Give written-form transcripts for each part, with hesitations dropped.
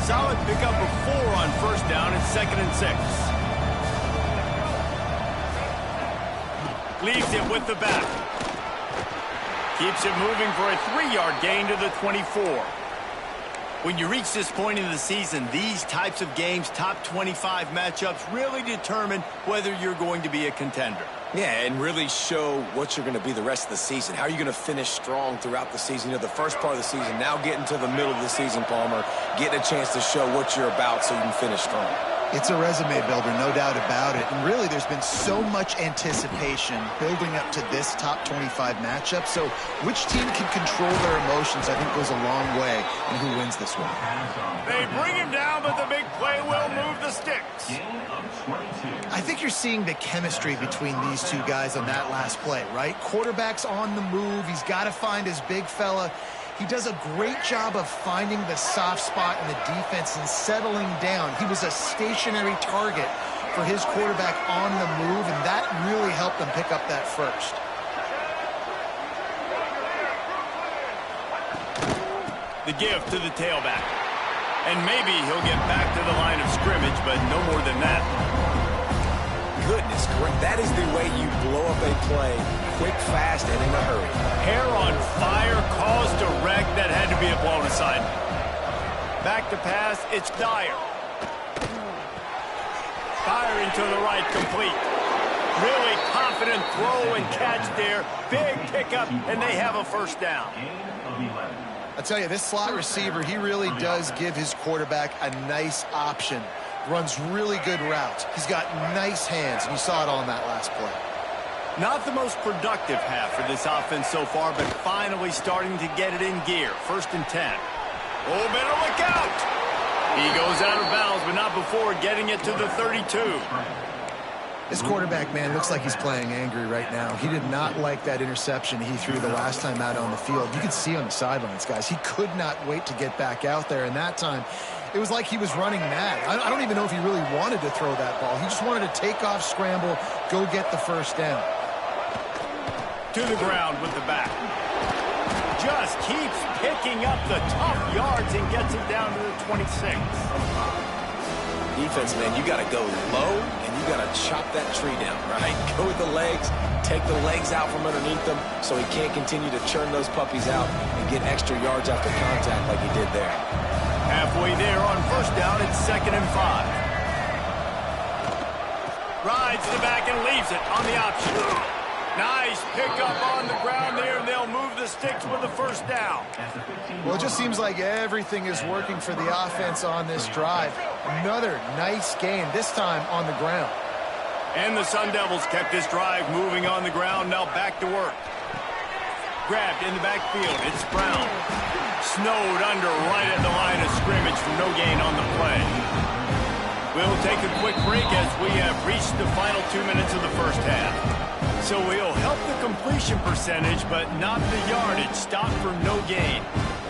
Solid pickup of 4 on first down and 2nd and 6. Leaves it with the back. Keeps it moving for a 3-yard gain to the 24. When you reach this point in the season, these types of games, top 25 matchups, really determine whether you're going to be a contender. Yeah, and really show what you're going to be the rest of the season. How are you going to finish strong throughout the season? You know, the first part of the season, now getting to the middle of the season, Palmer, getting a chance to show what you're about so you can finish strong. It's a resume builder, no doubt about it. And really, there's been so much anticipation building up to this top 25 matchup. So which team can control their emotions, I think, goes a long way in who wins this one. They bring him down, but the big play will move the sticks. I think you're seeing the chemistry between these two guys on that last play, right? Quarterback's on the move. He's got to find his big fella. He does a great job of finding the soft spot in the defense and settling down. He was a stationary target for his quarterback on the move, and that really helped them pick up that first. The give to the tailback. And maybe he'll get back to the line of scrimmage, but no more than that. Goodness, correct. That is the way you blow up a play quick, fast, and in a hurry. Hair on fire caused a wreck that had to be a blown assignment. Back to pass, it's Dyer. Firing to the right, complete. Really confident throw and catch there. Big pickup, and they have a first down. I tell you, this slot receiver, he really does give his quarterback a nice option. Runs really good routes. He's got nice hands, and you saw it all in that last play. Not the most productive half for this offense so far, but finally starting to get it in gear. 1st and 10. Oh, better look out! He goes out of bounds, but not before getting it to the 32. This quarterback, man, looks like he's playing angry right now. He did not like that interception he threw the last time out on the field. You could see on the sidelines, guys. He could not wait to get back out there, and that time it was like he was running mad. I don't even know if he really wanted to throw that ball. He just wanted to take off, scramble, go get the first down. To the ground with the back. Just keeps picking up the tough yards and gets it down to the 26. Defense, man, you got to go low, and you got to chop that tree down, right? Go with the legs, take the legs out from underneath them so he can't continue to churn those puppies out and get extra yards after contact like he did there. Halfway there on first down, it's 2nd and 5. Rides the back and leaves it on the option. Nice pickup on the ground there, and they'll move the sticks with the first down. Well, it just seems like everything is working for the offense on this drive. Another nice gain, this time on the ground. And the Sun Devils kept this drive moving on the ground, now back to work. Grabbed in the backfield, it's Brown. Snowed under right at the line of scrimmage for no gain on the play. We'll take a quick break as we have reached the final 2 minutes of the first half. So he'll help the completion percentage, but not the yardage. Stop for no gain.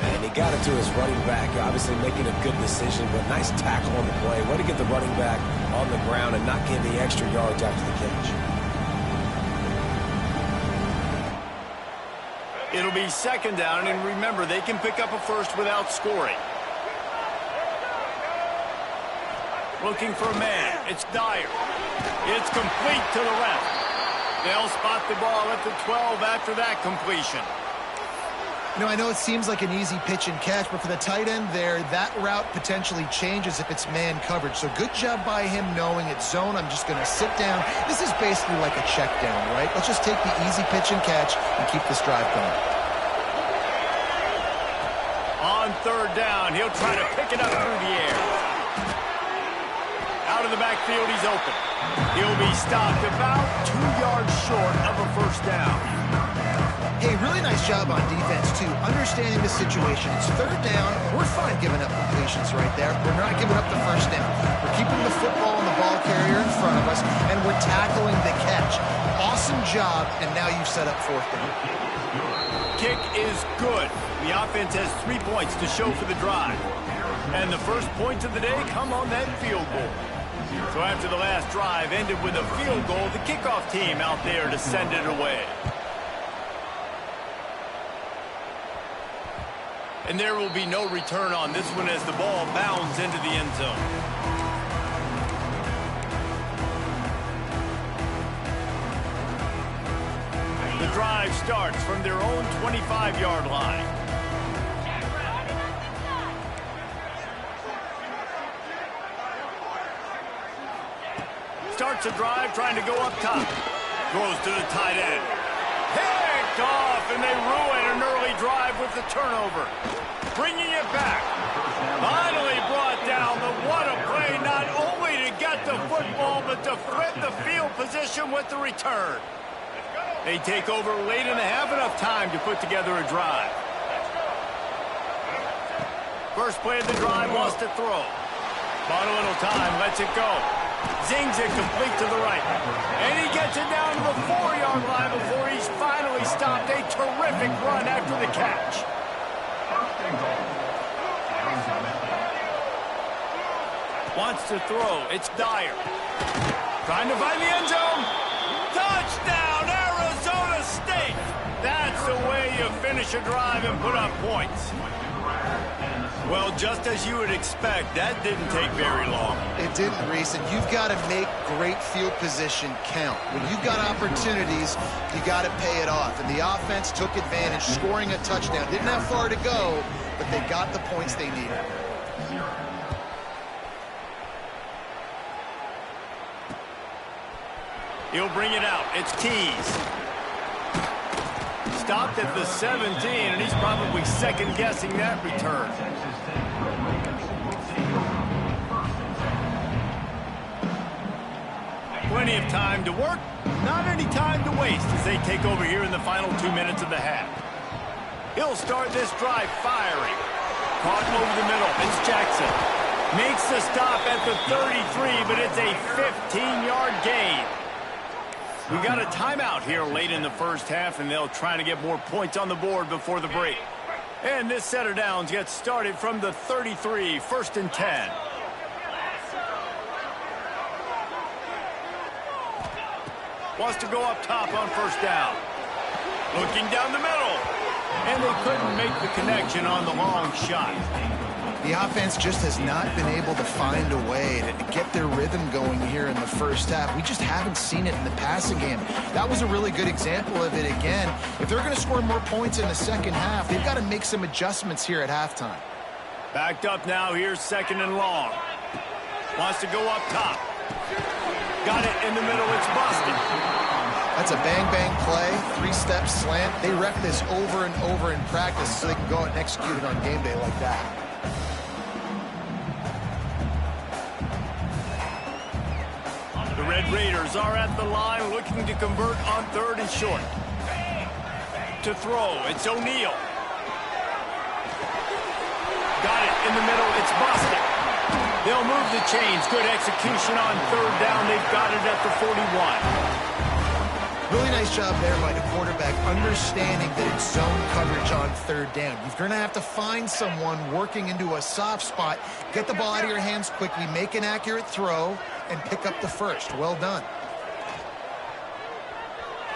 And he got it to his running back, obviously making a good decision, but nice tackle on the play. Way to get the running back on the ground and not get the extra yards after the catch. It'll be 2nd down, and remember, they can pick up a first without scoring. Looking for a man. It's Dyer. It's complete to the left. They'll spot the ball at the 12 after that completion. You know, I know it seems like an easy pitch and catch, but for the tight end there, that route potentially changes if it's man coverage. So good job by him knowing it's zone. I'm just going to sit down. This is basically like a check down, right? Let's just take the easy pitch and catch and keep this drive going. On 3rd down, he'll try to pick it up through the air. Out of the backfield, he's open. He'll be stopped about 2 yards short of a first down. Hey, really nice job on defense, too. Understanding the situation. It's 3rd down. We're fine giving up completions right there. We're not giving up the first down. We're keeping the football and the ball carrier in front of us, and we're tackling the catch. Awesome job, and now you've set up 4th down. Kick is good. The offense has 3 points to show for the drive. And the first points of the day come on that field goal. So after the last drive ended with a field goal, the kickoff team out there to send it away. And there will be no return on this one as the ball bounds into the end zone. The drive starts from their own 25-yard line. Starts a drive trying to go up top. Throws to the tight end. Picked off, and they ruin an early drive with the turnover. Bringing it back. Finally brought down, but what a play, not only to get the football, but to flip the field position with the return. They take over late in the half, enough time to put together a drive. First play of the drive, wants to throw. Bought a little time, lets it go. Zings it complete to the right. And he gets it down to the 4-yard line before he's finally stopped. A terrific run after the catch. Wants to throw. It's Dyer. Trying to find the end zone. Touchdown, Arizona State. That's the way you finish a drive and put up points. Well, just as you would expect, that didn't take very long. It didn't, Reese, and you've got to make great field position count. When you've got opportunities, you got to pay it off. And the offense took advantage, scoring a touchdown. Didn't have far to go, but they got the points they needed. He'll bring it out. It's Keys. Stopped at the 17, and he's probably second-guessing that return. Plenty of time to work, not any time to waste as they take over here in the final 2 minutes of the half. He'll start this drive firing. Caught over the middle. It's Jackson. Makes the stop at the 33, but it's a 15-yard gain. We got a timeout here late in the first half, and they'll try to get more points on the board before the break. And this set of downs gets started from the 33, 1st and 10. Wants to go up top on first down. Looking down the middle. And they couldn't make the connection on the long shot. The offense just has not been able to find a way to get their rhythm going here in the first half. We just haven't seen it in the passing game. That was a really good example of it again. If they're going to score more points in the second half, they've got to make some adjustments here at halftime. Backed up now, here's 2nd and long. Wants to go up top. Got it in the middle, it's busted. That's a bang-bang play, 3-step slant. They rep this over and over in practice so they can go out and execute it on game day like that. The Red Raiders are at the line looking to convert on 3rd and short. To throw, it's O'Neal. Got it in the middle, it's busted. They'll move the chains. Good execution on 3rd down. They've got it at the 41. Really nice job there by the quarterback, understanding that it's zone coverage on 3rd down. You're going to have to find someone working into a soft spot, get the ball out of your hands quickly, make an accurate throw, and pick up the first. Well done.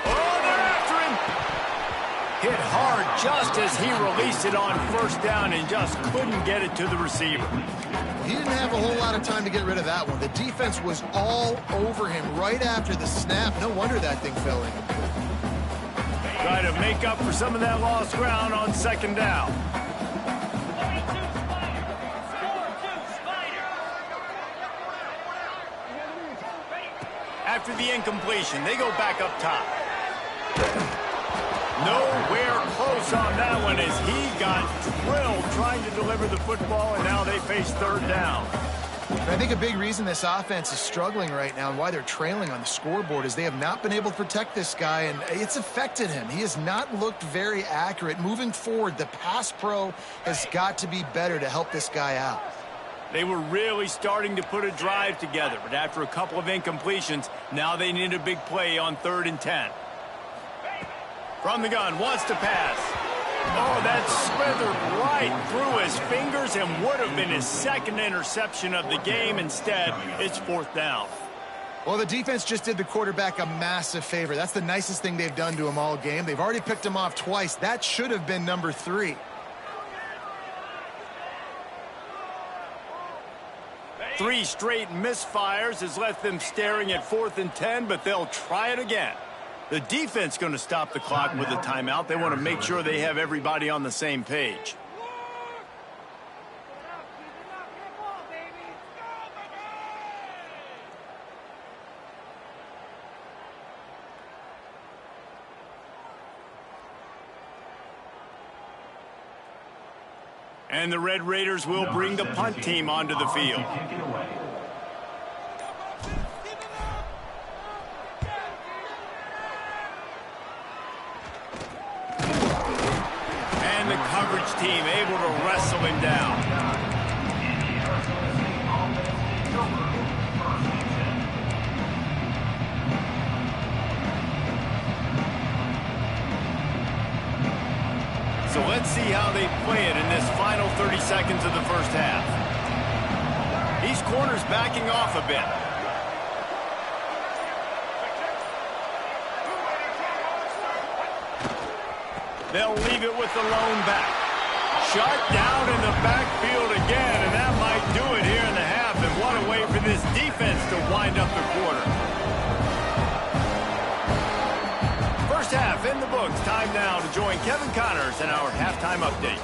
Oh, they're after him. Hit hard just as he released it on 1st down and just couldn't get it to the receiver. He didn't have a whole lot of time to get rid of that one. The defense was all over him right after the snap. No wonder that thing fell in. Try to make up for some of that lost ground on 2nd down. After the incompletion, they go back up top. Nowhere close on that one as he got drilled trying to deliver the football, and now they face 3rd down. I think a big reason this offense is struggling right now and why they're trailing on the scoreboard is they have not been able to protect this guy, and it's affected him. He has not looked very accurate. Moving forward, the pass pro has got to be better to help this guy out. They were really starting to put a drive together, but after a couple of incompletions, now they need a big play on 3rd and 10. From the gun, wants to pass. Oh, that slithered right through his fingers and would have been his 2nd interception of the game. Instead, it's 4th down. Well, the defense just did the quarterback a massive favor. That's the nicest thing they've done to him all game. They've already picked him off twice. That should have been number 3. 3 straight misfires has left them staring at 4th and 10, but they'll try it again. The defense going to stop the clock with a timeout. They want to make sure they have everybody on the same page. And the Red Raiders will bring the punt team onto the field. And the coverage team able to wrestle him down. So let's see how they play it in this final 30 seconds of the first half. These corners backing off a bit. They'll leave it with the lone back. Shot down in the backfield again, and that might do it here in the half. And what a way for this defense to wind up the quarter. First half in the books. Time now to join Kevin Connors in our halftime update.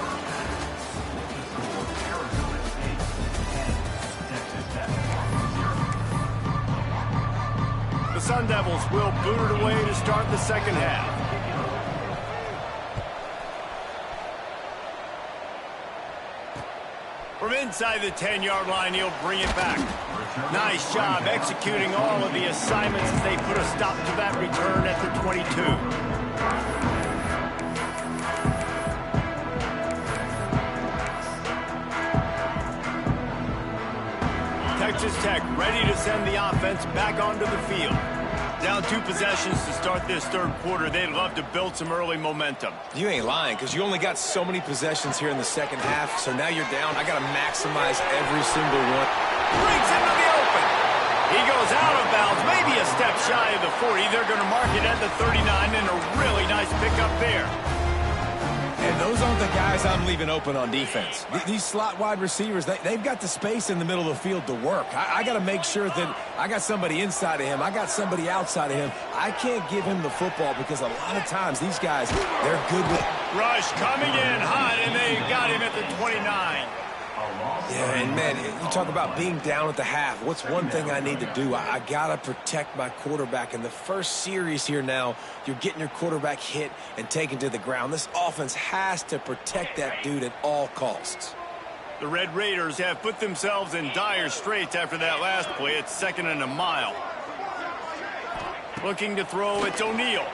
The Sun Devils will boot it away to start the second half. From inside the 10-yard line, he'll bring it back. Nice job executing all of the assignments as they put a stop to that return at the 22. Texas Tech ready to send the offense back onto the field. Down 2 possessions to start this third quarter. They'd love to build some early momentum. You ain't lying, because you only got so many possessions here in the second half, so now you're down. I got to maximize every single one. Breaks into the open. He goes out of bounds, maybe a step shy of the 40. They're going to mark it at the 39, and a really nice pickup there. And those aren't the guys I'm leaving open on defense. These slot wide receivers, they've got the space in the middle of the field to work. I got to make sure that I got somebody inside of him. I got somebody outside of him. I can't give him the football because a lot of times these guys, they're good with... Rush coming in hot, and they got him at the 29. Yeah, and man, you talk about being down at the half. What's one thing I need to do? I got to protect my quarterback. In the first series here now, you're getting your quarterback hit and taken to the ground. This offense has to protect that dude at all costs. The Red Raiders have put themselves in dire straits after that last play. It's 2nd and a mile. Looking to throw, it's O'Neal.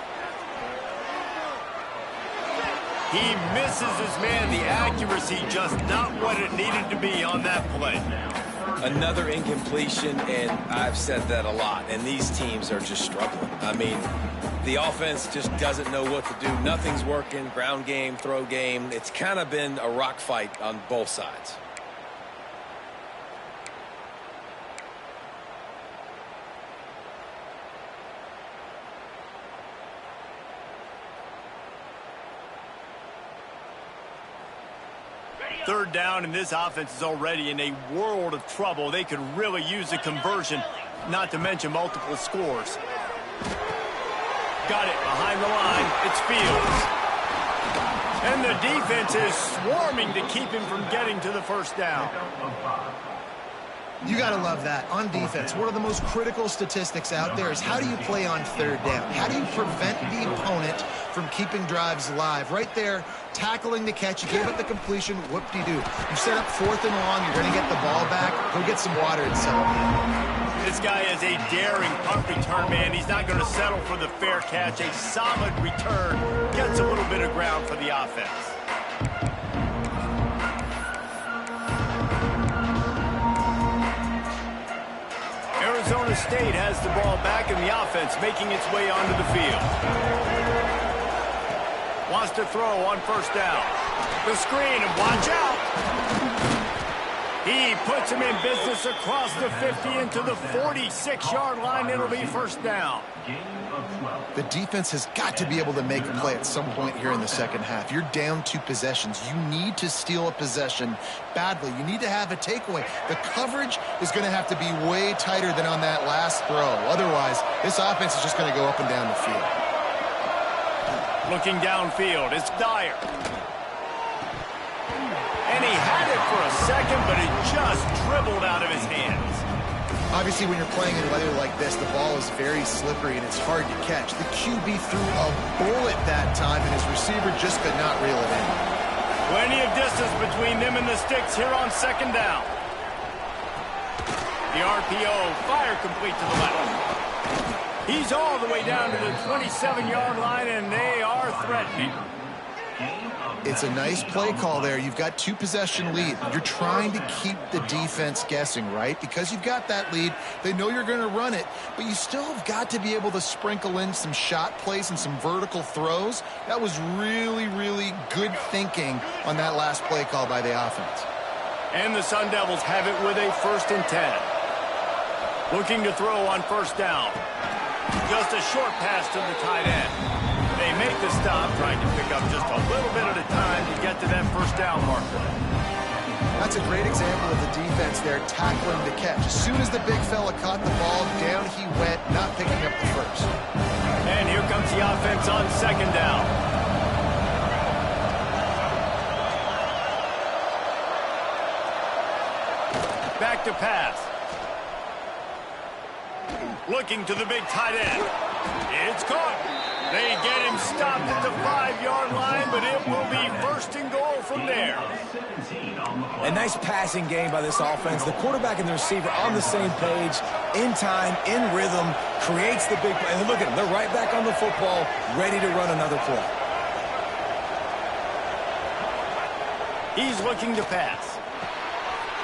He misses his man. The accuracy just not what it needed to be on that play. Another incompletion, and I've said that a lot, and these teams are just struggling. I mean, the offense just doesn't know what to do. Nothing's working. Ground game, throw game. It's kind of been a rock fight on both sides. Third down, and this offense is already in a world of trouble. They could really use a conversion, not to mention multiple scores. Got it behind the line. It's Fields. And the defense is swarming to keep him from getting to the first down. You got to love that. On defense, one of the most critical statistics out there is how do you play on third down? How do you prevent the opponent from keeping drives alive? Right there, tackling the catch. You gave up the completion. Whoop-de-doo. You set up 4th and long. You're going to get the ball back. Go get some water and celebrate. This guy is a daring punt return man. He's not going to settle for the fair catch. A solid return. Gets a little bit of ground for the offense. Arizona State has the ball back, and the offense making its way onto the field. Wants to throw on first down. The screen, and watch out. He puts him in business across the 50 into the 46-yard line. It'll be first down. The defense has got to be able to make a play at some point here in the second half. You're down 2 possessions. You need to steal a possession badly. You need to have a takeaway. The coverage is going to have to be way tighter than on that last throw. Otherwise, this offense is just going to go up and down the field. Looking downfield, it's Dyer. And he had it for a second, but it just dribbled out of his hands. Obviously, when you're playing in weather like this, the ball is very slippery and it's hard to catch. The QB threw a bullet that time, and his receiver just could not reel it in. Plenty of distance between them and the sticks here on second down. The RPO, fire complete to the left. He's all the way down to the 27-yard line, and they are threatening. It's a nice play call there. You've got 2-possession lead. You're trying to keep the defense guessing, right? Because you've got that lead, they know you're going to run it, but you still have got to be able to sprinkle in some shot plays and some vertical throws. That was really, really good thinking on that last play call by the offense. And the Sun Devils have it with a 1st and 10. Looking to throw on first down. Just a short pass to the tight end. They make the stop, trying to pick up just a little bit at a time to get to that first down marker. That's a great example of the defense there tackling the catch. As soon as the big fella caught the ball, down he went, not picking up the first. And here comes the offense on second down. Back to pass. Looking to the big tight end. It's caught. They get him stopped at the 5-yard line, but it will be 1st and goal from there. A nice passing game by this offense. The quarterback and the receiver on the same page, in time, in rhythm, creates the big play. And look at them. They're right back on the football, ready to run another play. He's looking to pass.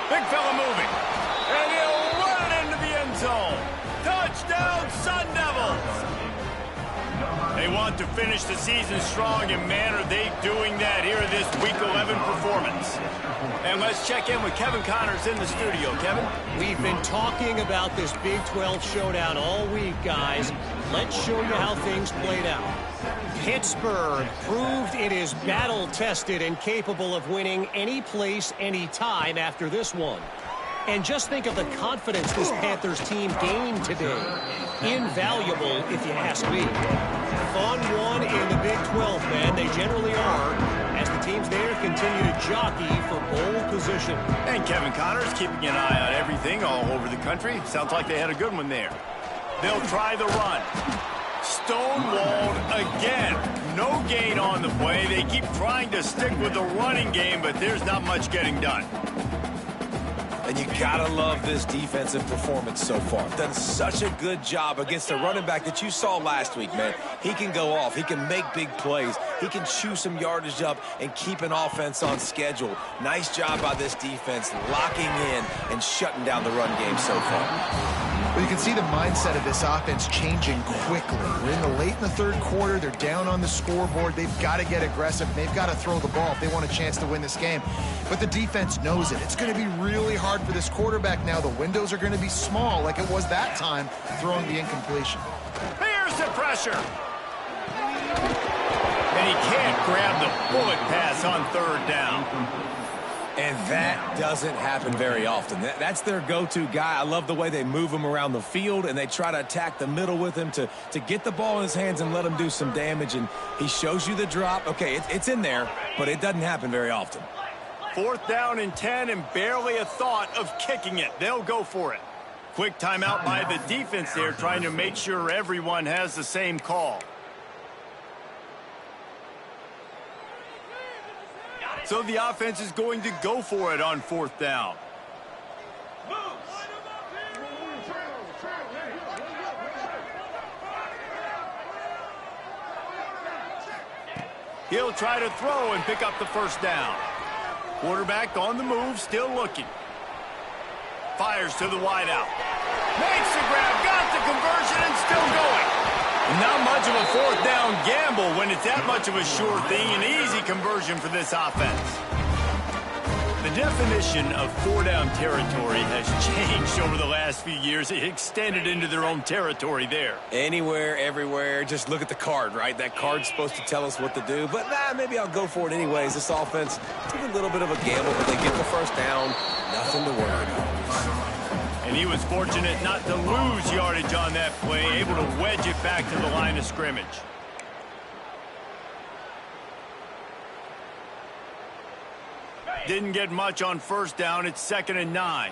Big fella moving. And he'll run it into the end zone. Touchdown, Sun Devils! They want to finish the season strong, and man, are they doing that here in this Week 11 performance. And let's check in with Kevin Connors in the studio. Kevin? We've been talking about this Big 12 showdown all week, guys. Let's show you how things played out. Pittsburgh proved it is battle-tested and capable of winning any place, any time after this one. And just think of the confidence this Panthers team gained today. Invaluable, if you ask me. Fun one in the Big 12, man. They generally are, as the teams there continue to jockey for pole position. And Kevin Connors keeping an eye on everything all over the country. Sounds like they had a good one there. They'll try the run. Stonewalled again. No gain on the play. They keep trying to stick with the running game, but there's not much getting done. And you gotta love this defensive performance so far. Done such a good job against a running back that you saw last week, man. He can go off. He can make big plays. He can chew some yardage up and keep an offense on schedule. Nice job by this defense locking in and shutting down the run game so far. Well, you can see the mindset of this offense changing quickly. We're in the third quarter. They're down on the scoreboard. They've got to get aggressive. They've got to throw the ball if they want a chance to win this game. But the defense knows it. It's going to be really hard for this quarterback now. The windows are going to be small like it was that time throwing the incompletion. Here's the pressure. And he can't grab the bullet pass on third down. And that doesn't happen very often. That's their go-to guy. I love the way they move him around the field, and they try to attack the middle with him to get the ball in his hands and let him do some damage. And he shows you the drop. Okay, it's in there, but it doesn't happen very often. 4th down and 10, and barely a thought of kicking it. They'll go for it. Quick timeout by the defense there, trying to make sure everyone has the same call. So the offense is going to go for it on 4th down. He'll try to throw and pick up the first down. Quarterback on the move, still looking. Fires to the wideout. Makes the grab, got the conversion, and still going. Not much of a 4th down gamble when it's that much of a sure thing. An easy conversion for this offense. The definition of four-down territory has changed over the last few years. It extended into their own territory there. Anywhere, everywhere. Just look at the card, right? That card's supposed to tell us what to do. But, maybe I'll go for it anyways. This offense took a little bit of a gamble, but they get the first down. Nothing to worry about. And he was fortunate not to lose yardage on that play, able to wedge it back to the line of scrimmage. Didn't get much on first down. It's 2nd and 9.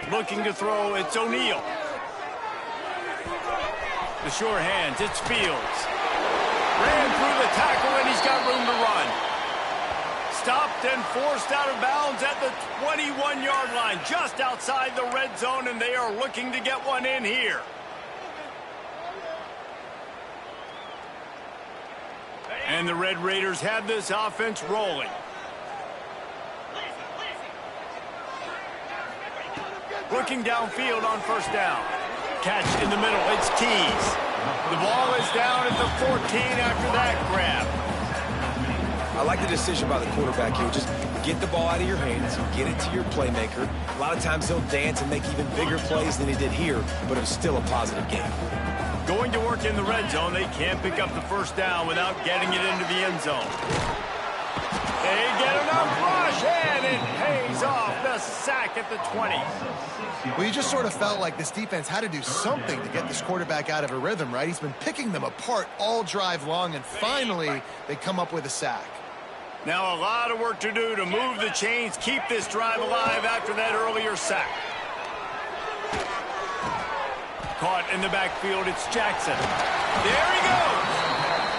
Looking to throw, it's O'Neal. The sure hands, it's Fields. Ran through the tackle, and he's got room to run. Stopped and forced out of bounds at the 21-yard line, just outside the red zone, and they are looking to get one in here. And the Red Raiders have this offense rolling. Looking downfield on first down. Catch in the middle, it's Keys. The ball is down at the 14 after that grab. I like the decision by the quarterback here. Just get the ball out of your hands, get it to your playmaker. A lot of times he'll dance and make even bigger plays than he did here, but it was still a positive game. Going to work in the red zone, they can't pick up the first down without getting it into the end zone. They get enough rush, and it pays off. The sack at the 20. Well, you just sort of felt like this defense had to do something to get this quarterback out of a rhythm, right? He's been picking them apart all drive long, and finally they come up with a sack. Now a lot of work to do to move the chains, keep this drive alive after that earlier sack. Caught in the backfield, it's Jackson. There he goes!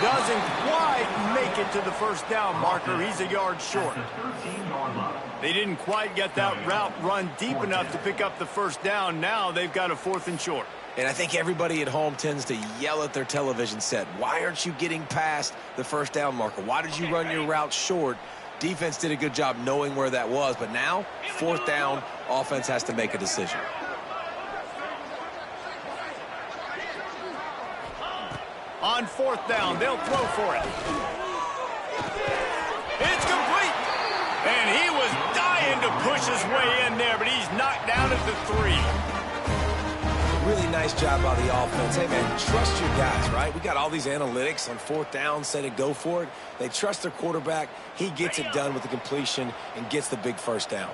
Doesn't quite make it to the first down marker. He's a yard short. They didn't quite get that route run deep enough to pick up the first down. Now they've got a 4th and short. And I think everybody at home tends to yell at their television set. Why aren't you getting past the first down marker? Why did you run your route short? Defense did a good job knowing where that was. But now, 4th down, offense has to make a decision. On 4th down, they'll throw for it. It's complete. And he was dying to push his way in there, but he's knocked down at the 3. Really nice job by the offense. Hey, man, trust your guys, right? We got all these analytics on 4th down, say to go for it. They trust their quarterback. He gets it done with the completion and gets the big first down.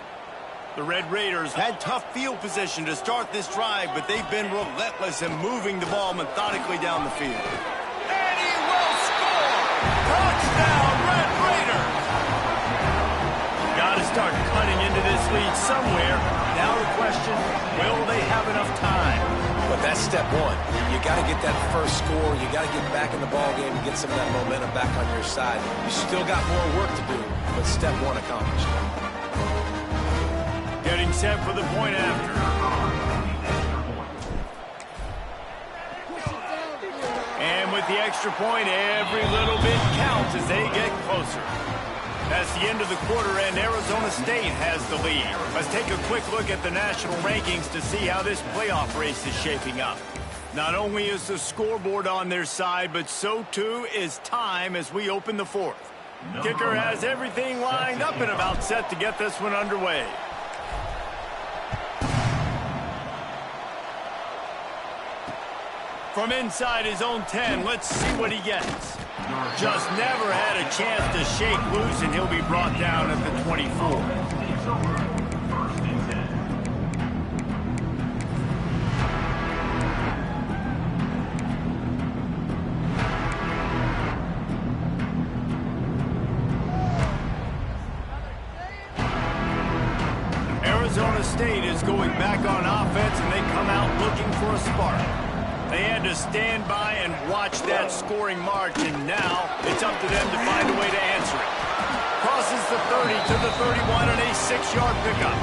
The Red Raiders had tough field position to start this drive, but they've been relentless in moving the ball methodically down the field. And he will score! Touchdown, Red Raiders! Got to start cutting into this lead somewhere. Now the question, will they have enough time? But that's step one. You got to get that first score. You got to get back in the ball game and get some of that momentum back on your side. You still got more work to do, but step one accomplished. Getting set for the point after. And with the extra point, every little bit counts as they get closer. That's the end of the quarter, and Arizona State has the lead. Let's take a quick look at the national rankings to see how this playoff race is shaping up. Not only is the scoreboard on their side, but so too is time as we open the 4th. Kicker has everything lined up and about set to get this one underway. From inside his own 10, let's see what he gets. Just never had a chance to shake loose, and he'll be brought down at the 24. Arizona State is going back on offense, and they come out looking for a spark. They had to stand by and watch that scoring march, and now it's up to them to find a way to answer it. Crosses the 30 to the 31 and a 6-yard pickup.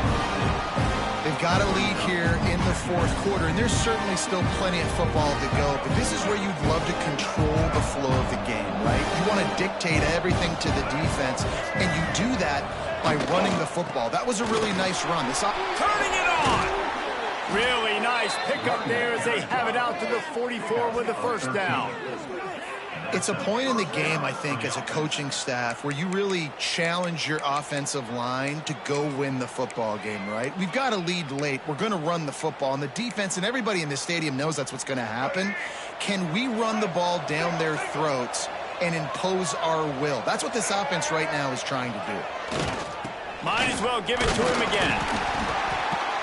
They've got a lead here in the 4th quarter, and there's certainly still plenty of football to go, but this is where you'd love to control the flow of the game, right? You want to dictate everything to the defense, and you do that by running the football. That was a really nice run. Turning it on! Really nice Nice pickup there as they have it out to the 44 with the first down. It's a point in the game, I think, as a coaching staff where you really challenge your offensive line to go win the football game, right? We've got a lead late. We're going to run the football. And the defense and everybody in this stadium knows that's what's going to happen. Can we run the ball down their throats and impose our will? That's what this offense right now is trying to do. Might as well give it to him again.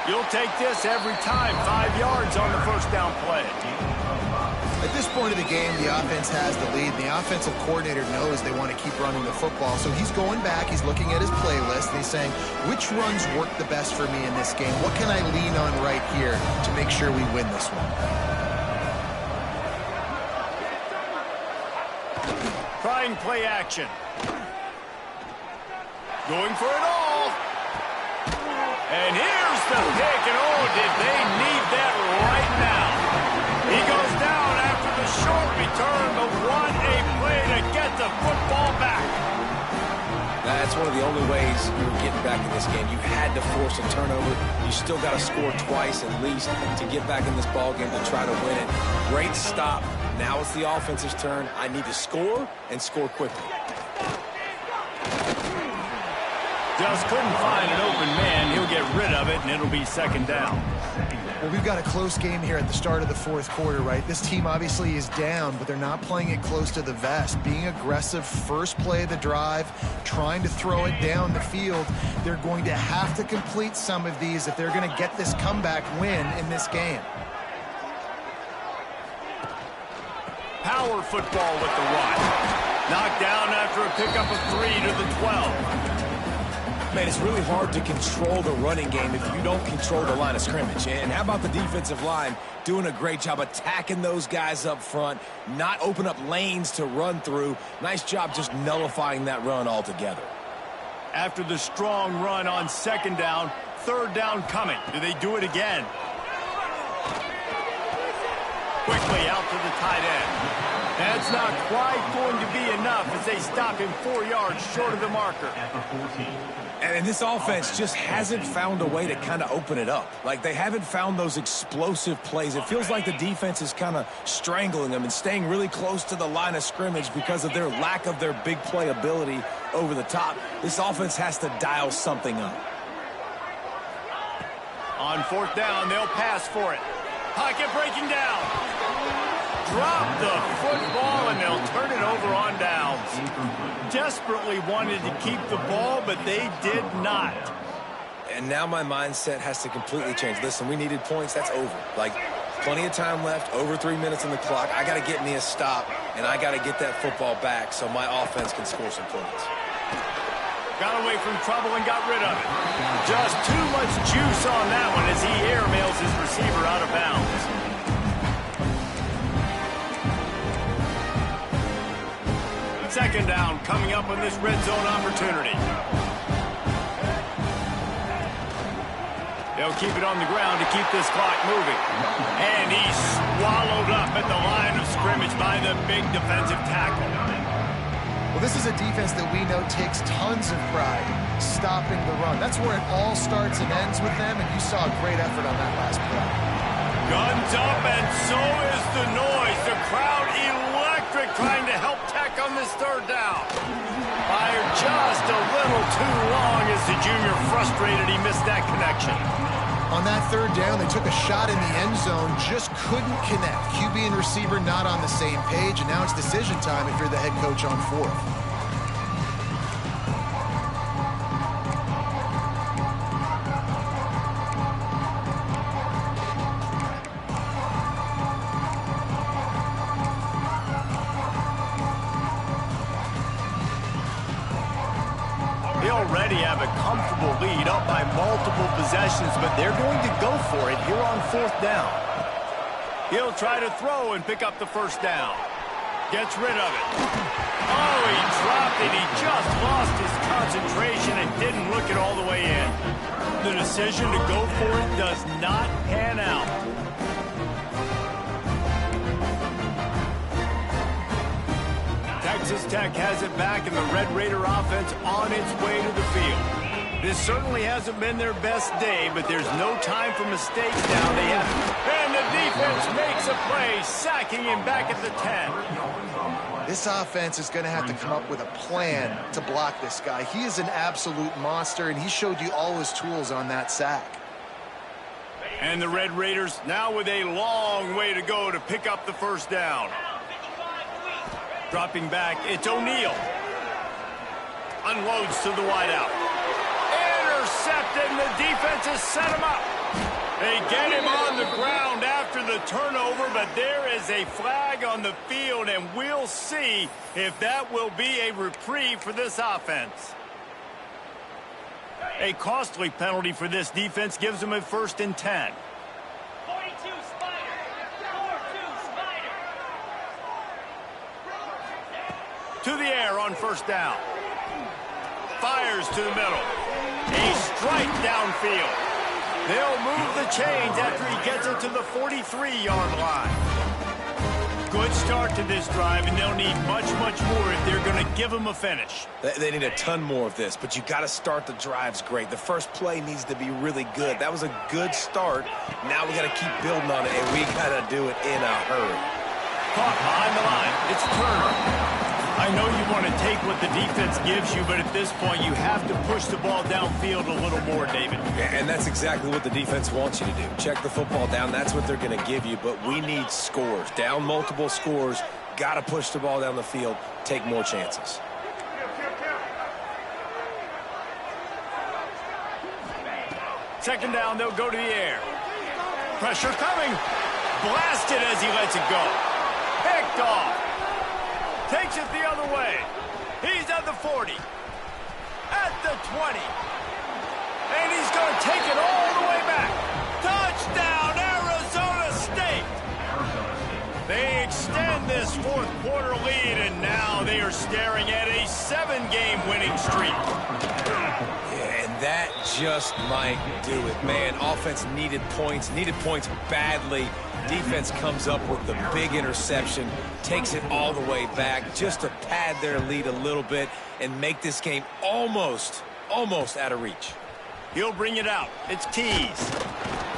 You'll take this every time. 5 yards on the first down play. At this point of the game, the offense has the lead. The offensive coordinator knows they want to keep running the football. So he's going back, he's looking at his playlist, and he's saying, which runs work the best for me in this game? What can I lean on right here to make sure we win this one? Trying play action. Going for it all. And here's the pick, and oh, did they need that right now. He goes down after the short return, but what a play to get the football back. That's one of the only ways you were getting back in this game. You had to force a turnover. You still got to score twice at least to get back in this ball game to try to win it. Great stop. Now it's the offense's turn. I need to score and score quickly. Just couldn't find an open man. He'll get rid of it, and it'll be second down. Well, we've got a close game here at the start of the fourth quarter, right? This team obviously is down, but they're not playing it close to the vest. Being aggressive, first play of the drive, trying to throw it down the field. They're going to have to complete some of these if they're going to get this comeback win in this game. Power football with the run. Knocked down after a pickup of 3 to the 12. Man, it's really hard to control the running game if you don't control the line of scrimmage. And how about the defensive line doing a great job attacking those guys up front, not open up lanes to run through. Nice job just nullifying that run altogether. After the strong run on second down, third down coming. Do they do it again? Quickly out to the tight end. That's not quite going to be enough as they stop him 4 yards short of the marker. And this offense just hasn't found a way to kind of open it up. Like, they haven't found those explosive plays. It feels like the defense is kind of strangling them and staying really close to the line of scrimmage because of their lack of their big play ability over the top. This offense has to dial something up. On fourth down, they'll pass for it. Pocket breaking down. Drop the football, and they'll turn it over on downs. Desperately wanted to keep the ball, but they did not. And now my mindset has to completely change. Listen, we needed points. That's over. Like, plenty of time left, over 3 minutes on the clock. I got to get me a stop, and I got to get that football back so my offense can score some points. Got away from trouble and got rid of it. Just too much juice on that one as he airmails his receiver out of bounds. Second down coming up on this red zone opportunity. They'll keep it on the ground to keep this clock moving. And he's swallowed up at the line of scrimmage by the big defensive tackle. Well, this is a defense that we know takes tons of pride stopping the run. That's where it all starts and ends with them, and you saw a great effort on that last play. Guns up, and so is the noise. The crowd electric trying to help Tech on this third down. Fired just a little too long as the junior frustrated he missed that connection. On that third down, they took a shot in the end zone, just couldn't connect. QB and receiver not on the same page, and now it's decision time if you're the head coach on fourth. They already have a comfortable lead up by multiple possessions, but they're going to go for it here on fourth down. He'll try to throw and pick up the first down. Gets rid of it. Oh, he dropped it. He just lost his concentration and didn't look it all the way in. The decision to go for it does not pan out. Texas Tech has it back, and the Red Raider offense on its way to the field. This certainly hasn't been their best day, but there's no time for mistakes now. They have the play, sacking him back at the 10. This offense is going to have to come up with a plan to block this guy. He is an absolute monster, and he showed you all his tools on that sack. And the Red Raiders now with a long way to go to pick up the first down. Dropping back, it's O'Neal. Unloads to the wideout. Intercepted, and the defense has set him up. They get him on the ground after the turnover, but there is a flag on the field, and we'll see if that will be a reprieve for this offense. A costly penalty for this defense gives them a 1st and 10. 42 Spider. 42 Spider. To the air on 1st down. Fires to the middle. A strike downfield. They'll move the chains after he gets it to the 43-yard line. Good start to this drive, and they'll need much, much more if they're going to give him a finish. They need a ton more of this, but you got to start the drives great. The first play needs to be really good. That was a good start. Now we got to keep building on it, and we got to do it in a hurry. Caught behind the line. It's Turner. I know you want to take what the defense gives you, but at this point, you have to push the ball downfield a little more, David. Yeah, and that's exactly what the defense wants you to do. Check the football down. That's what they're going to give you, but we need scores. Down multiple scores. Got to push the ball down the field. Take more chances. Second down, they'll go to the air. Pressure coming. Blasted as he lets it go. Picked off. Takes it the other way. He's at the 40. At the 20. And he's going to take it all the way back. Touchdown, Arizona State. They extend this 4th quarter lead, and now they are staring at a 7-game winning streak. Yeah, and that just might do it, man. Offense needed points badly. Defense comes up with the big interception, takes it all the way back just to pad their lead a little bit and make this game almost out of reach. He'll bring it out. It's Tees.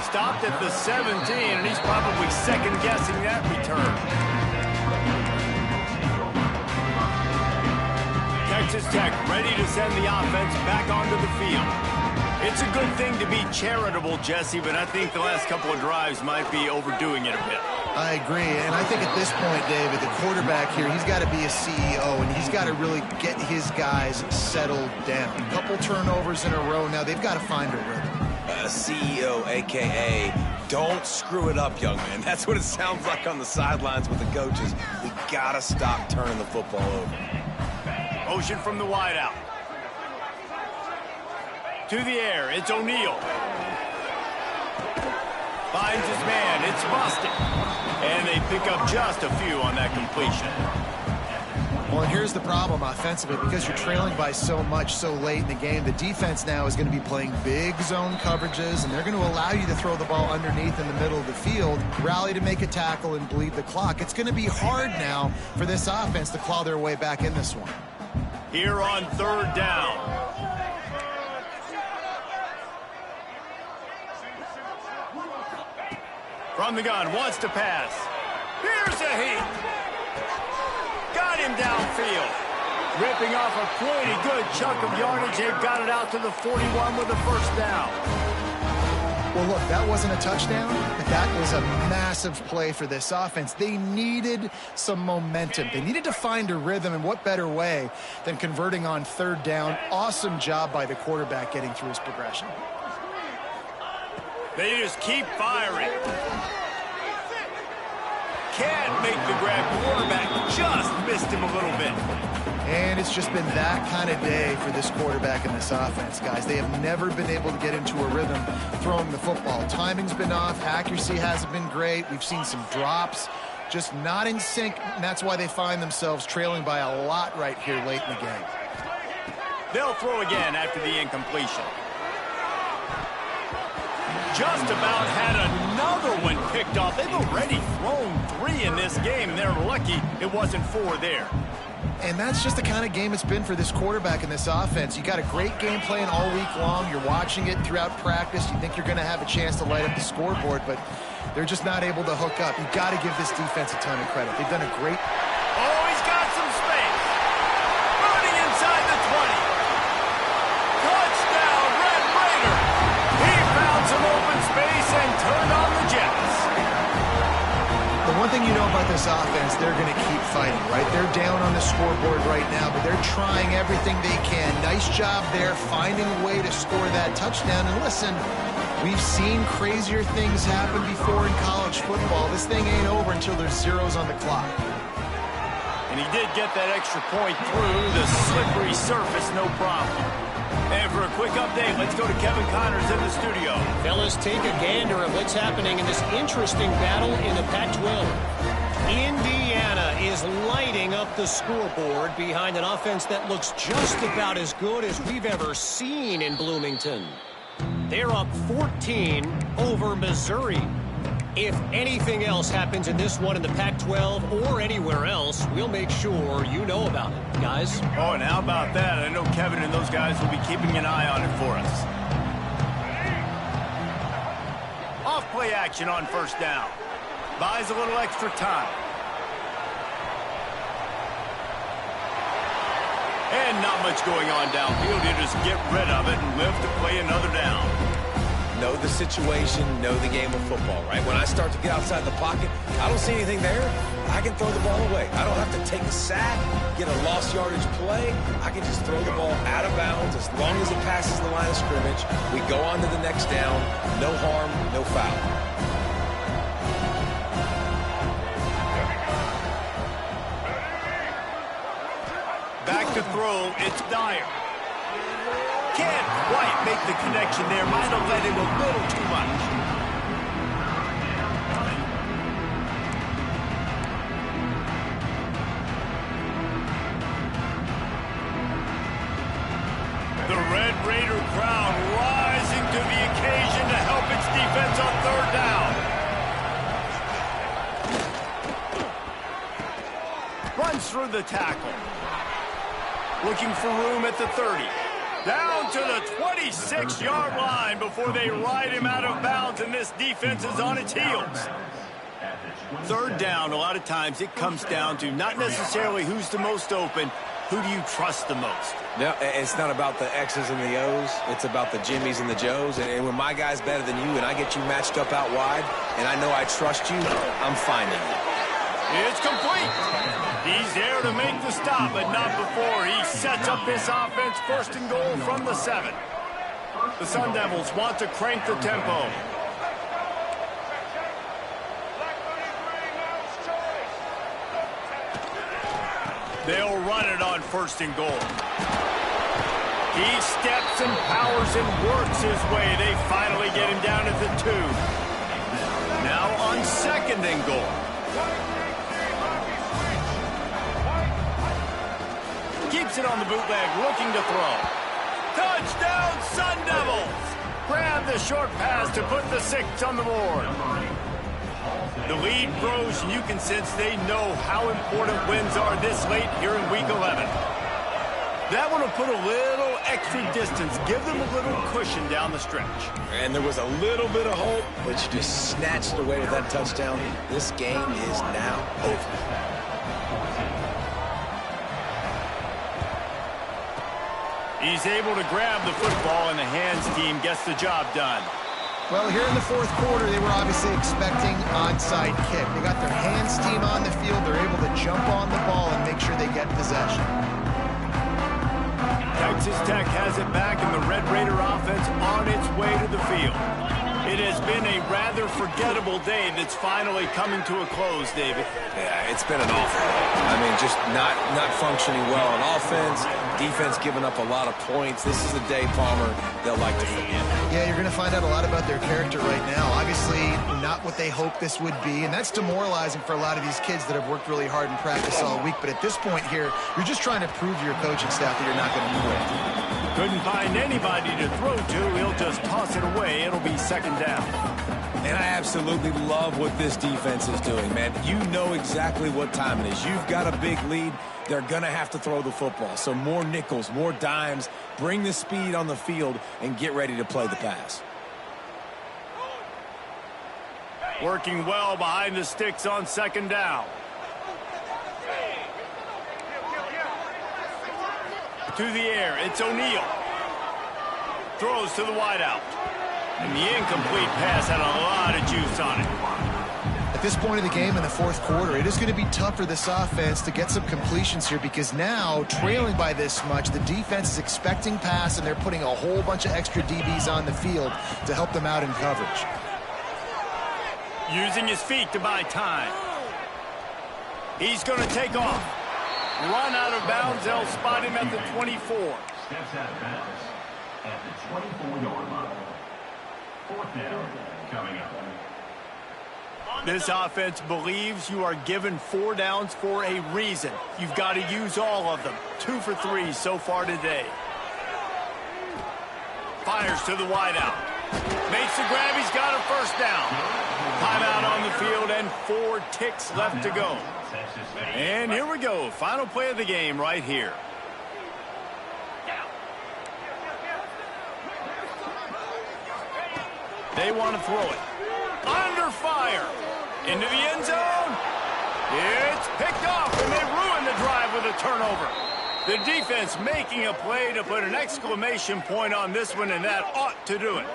Stopped at the 17, and he's probably second-guessing that return. Texas Tech ready to send the offense back onto the field. It's a good thing to be charitable, Jesse, but I think the last couple of drives might be overdoing it a bit. I agree, and I think at this point, David, the quarterback here, he's got to be a CEO, and he's got to really get his guys settled down. A couple turnovers in a row now. They've got to find a rhythm. CEO, a.k.a. don't screw it up, young man. That's what it sounds like on the sidelines with the coaches. We got to stop turning the football over. Motion from the wideout. To the air, it's O'Neal. Finds his man, it's busted. And they pick up just a few on that completion. Well, and here's the problem offensively, because you're trailing by so much so late in the game, the defense now is going to be playing big zone coverages, and they're going to allow you to throw the ball underneath in the middle of the field, rally to make a tackle, and bleed the clock. It's going to be hard now for this offense to claw their way back in this one. Here on 3rd down. From the gun, wants to pass. Here's a heat. Got him downfield. Ripping off a pretty good chunk of yardage. They've got it out to the 41 with a 1st down. Well, look, that wasn't a touchdown, but that was a massive play for this offense. They needed some momentum. They needed to find a rhythm, and what better way than converting on 3rd down. Awesome job by the quarterback getting through his progression. They just keep firing. Can't make the grab. Quarterback just missed him a little bit. And it's just been that kind of day for this quarterback and this offense, guys. They have never been able to get into a rhythm throwing the football. Timing's been off. Accuracy hasn't been great. We've seen some drops. Just not in sync, and that's why they find themselves trailing by a lot right here late in the game. They'll throw again after the incompletion. Just about had another one picked off. They've already thrown 3 in this game, and they're lucky it wasn't 4 there. And that's just the kind of game it's been for this quarterback and this offense. You got a great game plan all week long. You're watching it throughout practice. You think you're going to have a chance to light up the scoreboard, but They're just not able to hook up. You've got to give this defense a ton of credit. They've done a great... Oh, he's got some space. Running inside the 20. Touchdown, Red Raider. He found some open space and turned on the Jets. The one thing you know about this offense, they're going to keep fighting, right? They're down on the scoreboard right now, but they're trying everything they can. Nice job there, finding a way to score that touchdown. And listen, we've seen crazier things happen before in college football. This thing ain't over until there's zeros on the clock. And he did get that extra point through the slippery surface, no problem. And for a quick update, let's go to Kevin Connors in the studio. Fellas, take a gander at what's happening in this interesting battle in the Pac-12. Indiana is lighting up the scoreboard behind an offense that looks just about as good as we've ever seen in Bloomington. They're up 14 over Missouri. If anything else happens in this one in the Pac-12 or anywhere else, we'll make sure you know about it, guys. Oh, and how about that? I know Kevin and those guys will be keeping an eye on it for us. Off-play action on first down. Buys a little extra time. And not much going on downfield. You just get rid of it and live to play another down. Know the situation, know the game of football, right? When I start to get outside the pocket, I don't see anything there, I can throw the ball away. I don't have to take a sack, get a lost yardage play. I can just throw the ball out of bounds as long as it passes the line of scrimmage. We go on to the next down. No harm, no foul. Back to throw, it's Dyer. Can't quite make the connection there. Might have led him a little too much. The Red Raider crowd rising to the occasion to help its defense on third down. Runs through the tackle. Looking for room at the 30. Down to the 26-yard line before they ride him out of bounds, and this defense is on its heels. Third down, a lot of times it comes down to not necessarily who's the most open, who do you trust the most? No, it's not about the X's and the O's. It's about the Jimmies and the Joes. And when my guy's better than you and I get you matched up out wide and I know I trust you, I'm finding you. It's complete. He's there to make the stop, but not before he sets up this offense. First and goal from the 7. The Sun Devils want to crank the tempo. They'll run it on first and goal. He steps and powers and works his way. They finally get him down at the 2. Now on second and goal. Keeps it on the bootleg, looking to throw. Touchdown, Sun Devils! Grab the short pass to put the 6 on the board. The lead grows, and you can sense they know how important wins are this late here in Week 11. That one will put a little extra distance, give them a little cushion down the stretch. And there was a little bit of hope, but you just snatched it away with that touchdown. This game is now over. He's able to grab the football, and the hands team gets the job done. Well, here in the fourth quarter, they were obviously expecting onside kick. They got their hands team on the field. They're able to jump on the ball and make sure they get possession. Texas Tech has it back, and the Red Raider offense on its way to the field. It has been a rather forgettable day that's finally coming to a close, David. Yeah, it's been an awful day. I mean, just not functioning well on offense. Defense giving up a lot of points. This is a day, Palmer, they'll like to forget. Yeah, you're going to find out a lot about their character right now. Obviously, not what they hoped this would be, and that's demoralizing for a lot of these kids that have worked really hard in practice all week. But at this point here, you're just trying to prove to your coaching staff that you're not going to quit. Couldn't find anybody to throw to. He'll just toss it away. It'll be second down. And I absolutely love what this defense is doing, man. You know exactly what time it is. You've got a big lead. They're going to have to throw the football. So more nickels, more dimes. Bring the speed on the field and get ready to play the pass. Working well behind the sticks on second down. To the air, it's O'Neal. Throws to the wideout. And the incomplete pass had a lot of juice on it. At this point of the game in the fourth quarter, it is going to be tough for this offense to get some completions here because now, trailing by this much, the defense is expecting pass and they're putting a whole bunch of extra DBs on the field to help them out in coverage. Using his feet to buy time. He's going to take off. Run out of bounds. They'll spot him at the 24. Steps out of bounds at the 24-yard line. Fourth down coming up. This offense believes you are given 4 downs for a reason. You've got to use all of them. 2 for 3 so far today. Fires to the wideout. Makes the grab. He's got a first down. Timeout on the field and 4 ticks left to go. And here we go. Final play of the game right here. They want to throw it. Under fire. Into the end zone. It's picked off, and they ruin the drive with a turnover. The defense making a play to put an exclamation point on this one, and that ought to do it.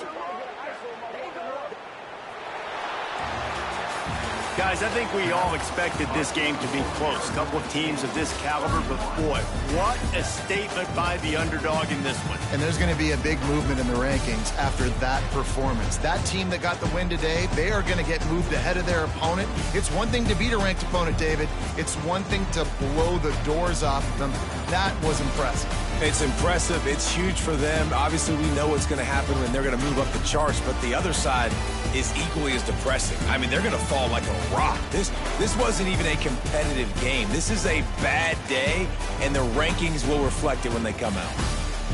Guys, I think we all expected this game to be close. A couple of teams of this caliber, but boy, what a statement by the underdog in this one. And there's going to be a big movement in the rankings after that performance. That team that got the win today, they are going to get moved ahead of their opponent. It's one thing to beat a ranked opponent, David. It's one thing to blow the doors off of them. That was impressive. It's impressive. It's huge for them. Obviously, we know what's going to happen when they're going to move up the charts, but the other side is equally as depressing. I mean, they're going to fall like a rock. This wasn't even a competitive game. This is a bad day, and the rankings will reflect it when they come out.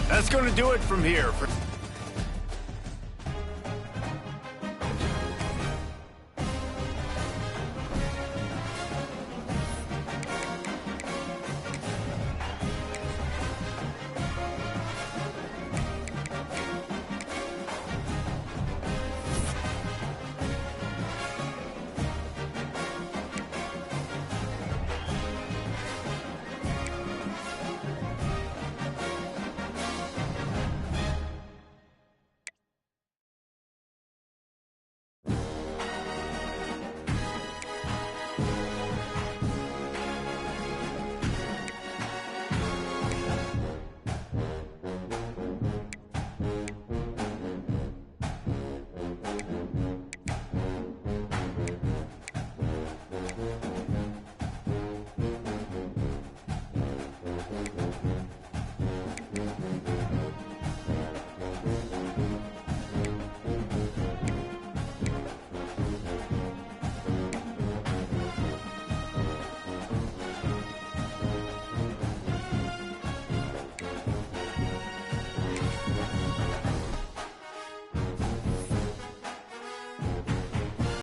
That's going to do it from here.